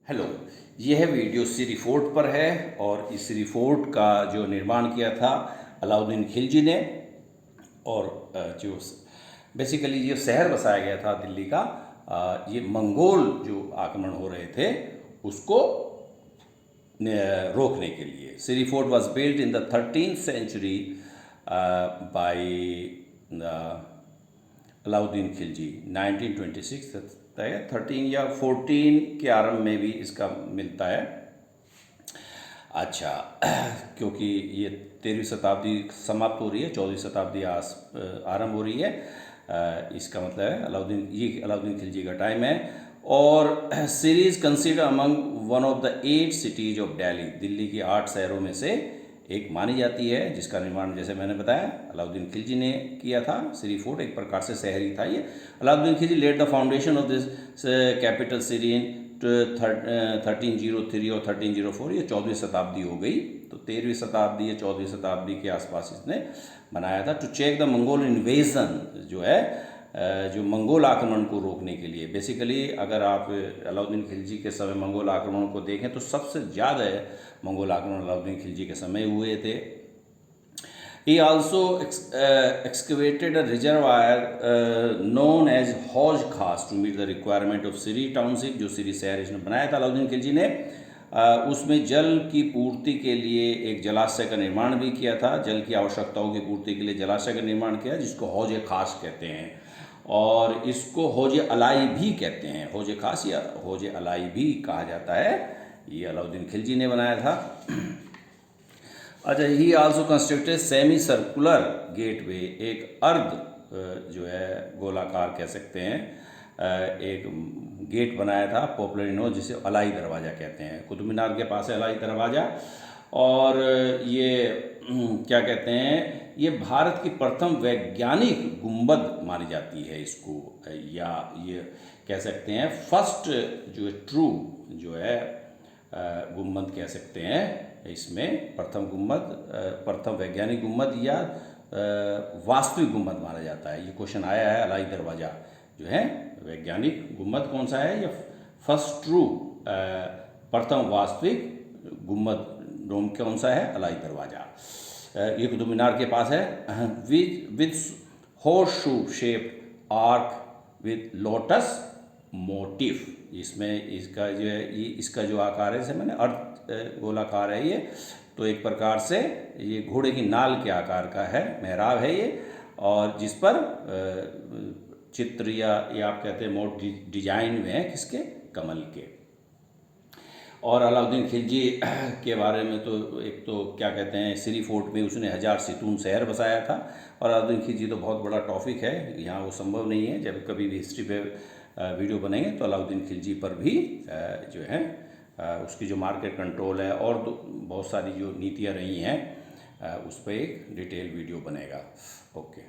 Hello. यह video सिरी fort पर है और इस सिरी फोर्ट का जो निर्माण किया था अलाउद्दीन खिलजी ने। और जो बेसिकली जो शहर बसाया गया था दिल्ली का, ये मंगोल जो आक्रमण हो रहे थे उसको रोकने के लिए। Siri Fort was built in the 13th century by Alauddin Khilji 1926 तक है। 13 या 14 के आरंभ में भी इसका मिलता है। अच्छा, क्योंकि ये 13वीं शताब्दी समाप्त हो रही है, 14वीं शताब्दी आरंभ हो रही है, इसका मतलब है अलाउद्दीन खिलजी का टाइम है। और series consider among one of the 8 cities of Delhi, Delhi की 8 शहरों में से एक मानी जाती है, जिसका निर्माण जैसे मैंने बताया अलाउद्दीन खिलजी ने किया था। सिरी फोर्ट एक प्रकार से शहर ही था ये। Alauddin Khilji led the foundation of this capital city in 1303 और 1304। ये 14वीं शताब्दी हो गई, तो 13वीं शताब्दी या 14वीं शताब्दी के आसपास इसने बनाया था। To check the Mongol invasion, जो है जो मंगोल आक्रमण को रोकने के लिए। बेसिकली अगर आप अलाउद्दीन खिलजी के समय मंगोल आक्रमण को देखें तो सबसे ज़्यादा मंगोल आक्रमण अलाउद्दीन खिलजी के समय हुए थे। He also excavated a reservoir known as Hauj Khas to meet the requirement of Siri Township, जो सिरी शहर इसने बनाया था अलाउद्दीन खिलजी ने। उसमें जल की पूर्ति के लिए एक जलाशय का निर्माण भी किया था। जल की आवश्यकताओं की पूर्ति के लिए जलाशय का निर्माण किया, जिसको हौज खास कहते हैं, और इसको हौज अलाई भी कहते हैं। हौज खास या हौज अलाई भी कहा जाता है। ये अलाउद्दीन खिलजी ने बनाया था। अच्छा, ही also constructed semi circular gateway, एक अर्ध जो है गोलाकार कह सकते हैं, एक गेट बनाया था पॉपुलर नो, जिसे अलाई दरवाज़ा कहते हैं। कुतुब मीनार के पास है अलाई दरवाज़ा। और ये क्या कहते हैं, ये भारत की प्रथम वैज्ञानिक गुंबद मानी जाती है इसको, या ये कह सकते हैं फर्स्ट जो ट्रू जो है गुंबद कह सकते हैं। इसमें प्रथम वैज्ञानिक गुंबद या वास्तविक गुंबद माना जाता है। ये क्वेश्चन आया है। अलाई दरवाज़ा जो है वैज्ञानिक गुंबद कौन सा है, या फर्स्ट ट्रू प्रथम वास्तविक गुंबद डोम कौन सा है, अलाई दरवाज़ा। ये कुतुब मीनार के पास है। With horse shoe shape arc with lotus motif. इसमें इसका जो है इसका जो आकार है, जैसे मैंने अर्ध गोलाकार है ये, तो एक प्रकार से ये घोड़े की नाल के आकार का है, मेहराब है ये, और जिस पर चित्र या आप कहते हैं मोट डिजाइन में है किसके, कमल के। और अलाउद्दीन खिलजी के बारे में तो एक तो क्या कहते हैं, सिरी फोर्ट में उसने 1000 सितून शहर बसाया था। और अलाउद्दीन खिलजी तो बहुत बड़ा टॉपिक है, यहाँ वो संभव नहीं है। जब कभी भी हिस्ट्री पे वीडियो बनेंगे तो अलाउद्दीन खिलजी पर भी जो है उसकी जो मार्केट कंट्रोल है और तो बहुत सारी जो नीतियाँ रही हैं उस पर एक डिटेल वीडियो बनेगा। ओके।